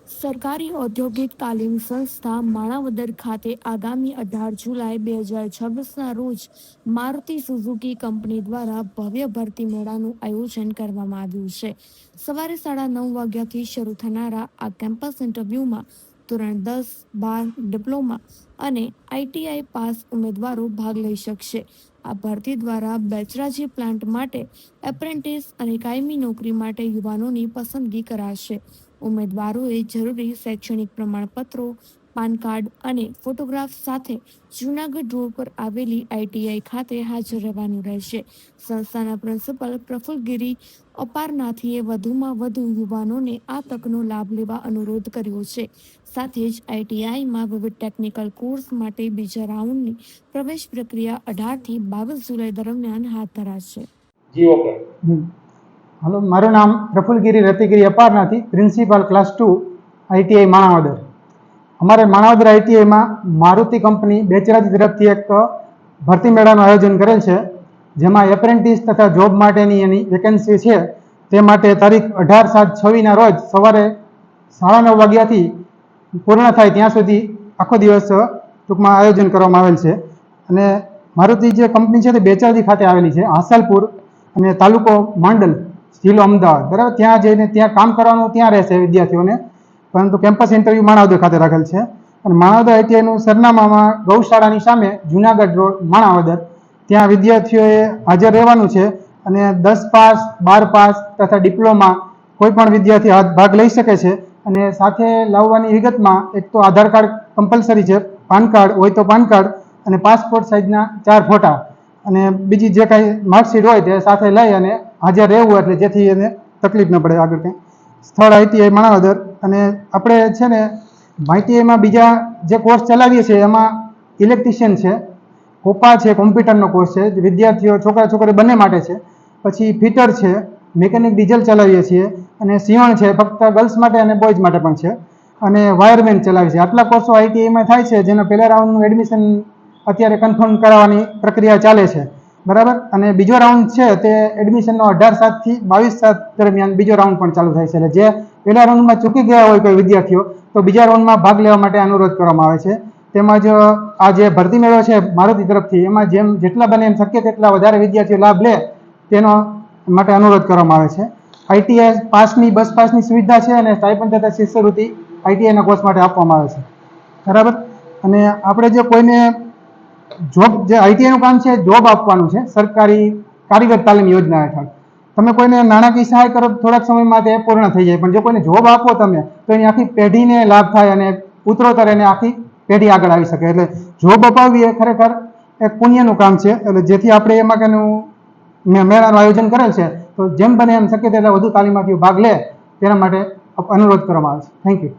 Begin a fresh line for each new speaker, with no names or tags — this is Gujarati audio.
સરકારી ઔદ્યોગિક તાલીમ સંસ્થા માણાવદર ખાતે આગામી 18 જુલાઈ 2026ના રોજ મારુતિ સુઝુકી કંપની દ્વારા ભવ્ય ભરતી મેળાનું આયોજન કરવામાં આવ્યું છે. સવારે 9:30 વાગ્યાથી શરૂ થનારા આ કેમ્પસ ઇન્ટરવ્યુમાં ધોરણ 10, 12, ડિપ્લોમા અને ITI પાસ ઉમેદવારો ભાગ લઈ શકશે. આ ભરતી દ્વારા બેચરાજી પ્લાન્ટ માટે એપ્રેન્ટિસ અને કાયમી નોકરી માટે યુવાનોની પસંદગી કરાશે. ઉમેદવારોએ જરૂરી શૈક્ષણિક પ્રમાણપત્રો, પાન કાર્ડ અને ફોટોગ્રાફ સાથે જૂનાગઢ રોડ પર આવેલી ITI ખાતે હાજર રહેવાનું રહેશે. સંસ્થાના પ્રિન્સિપલ પ્રફુલ્લગીરી અપારનાથીએ વધુમાં વધુ યુવાનોને આ તકનો લાભ લેવા અનુરોધ કર્યો છે. સાથે જ ITIમાં વિવિધ ટેકનિકલ કોર્સ માટે બીજા રાઉન્ડની પ્રવેશ પ્રક્રિયા 18થી 22 જુલાઈ દરમિયાન હાથ ધરાશે.
हेलो, मारू नाम Prafullgiri Ratigiri Aparnathi, principal class 2 ITI Manavadar. अमारे माणावदर ITI में मारुति कंपनी बेचराजी तरफथी एक भर्ती मेळानुं आयोजन करेल छे, जेमां एप्रेंटिस तथा जॉब माटेनी एनी वेकेन्सी छे। ते माटे तारीख 18/7/26 ना रोज सवारे 9:30 वाग्याथी पूर्ण थाय त्यां सुधी आखो दिवस टूंकमां आयोजन करवामां आवेल छे। अने मारुति जे कंपनी छे ते बेचराजी खाते आवेली छे, हासलपुर अने तालुको मांडल, जिल्लो अमदावाद। बराबर, त्यां जईने त्यां काम करवानुं त्यां रहेशे विद्यार्थीओने, परंतु केम्पस इंटरव्यू माणावदर खाते राखेल छे। अने माणावदर ITI नुं सरनामामां गौशाळानी सामे जूनागढ़ रोड माणावदर, त्यां विद्यार्थीओए हाजर रहेवानुं छे। अने 10 पास, 12 पास तथा डिप्लोमा कोईपण विद्यार्थी भाग लई शके छे। अने साथे लाववानी विगतमां एक तो आधार कार्ड कम्पलसरी छे, पान कार्ड होय तो पान कार्ड अने पासपोर्ट साइजना 4 फोटा अने बीजी जे कांई मार्कशीट होय ते साथे लई अने हाजर रहेवुं, एटले जेथी एने तकलीफ न पड़े आगळ कांई। स्थळ ITI माणावदर। अने आपणे छे ने ITI मां बीजा जे कोर्स चलावीए छीए एमां इलेक्ट्रिशियन छे, कोपा छे, कोम्प्यूटरनो कोर्स छे, जे विद्यार्थीओ छोकरा छोकरी बंने माटे छे। पछी फीटर छे, मेकेनिक डीजल चलावीए छीए, अने सीवण छे, फक्त गर्ल्स माटे अने बॉयज माटे पण छे, अने वायरमेन चलावे छे। आटला कोर्सो ITI मां थाय छे, जेनो पहिला राउंडनुं एडमिशन अत्यारे कन्फर्म कराववानी प्रक्रिया चाले छे। बराबर, अने बीजो राउंड छे ते एडमिशननो 18/7 થી 22/7 दरमियान बीजो राउंड पण चालू थाय छे। એટલે જે પહેલા રાઉન્ડમાં ચૂકી ગયા હોય કોઈ વિદ્યાર્થીઓ તો બીજા રાઉન્ડમાં ભાગ લેવા માટે અનુરોધ કરવામાં આવે છે। તેમજ આ જે ભરતી મેળો છે મારુતિ તરફથી, એમાં જેટલા બને એમ શક્ય તેટલા વધારે વિદ્યાર્થીઓ લાભ લે તેનો માટે અનુરોધ કરવામાં આવે છે। ITI પાસની, બસ પાસની સુવિધા છે અને સ્ટાઇપન્ડ તથા શિષ્યવૃત્તિ ITI ના કોર્સ માટે આપવામાં આવે છે। બરાબર, અને આપણે જે કોઈને જોબ, જે ITI નું કામ છે જોબ આપવાનું છે સરકારી કારીગર તાલીમ યોજના હેઠળ। તમે કોઈને નાણાકીય સહાય કરો થોડાક સમયમાં તે પૂર્ણ થઈ જાય, પણ જો કોઈને જોબ આપો તમે તો એની આખી પેઢીને લાભ થાય અને ઉત્તરોત્તર એને આખી પેઢી આગળ આવી શકે। એટલે જોબ અપાવવી એ ખરેખર એક પુણ્યનું કામ છે। એટલે જેથી આપણે એમાં કેનું મેળાનું આયોજન કરેલ છે, તો જેમ બને એમ શક્ય તેટલા વધુ તાલીમાર્થીઓ ભાગ લે તેના માટે અનુરોધ કરવામાં આવે છે। Thank you.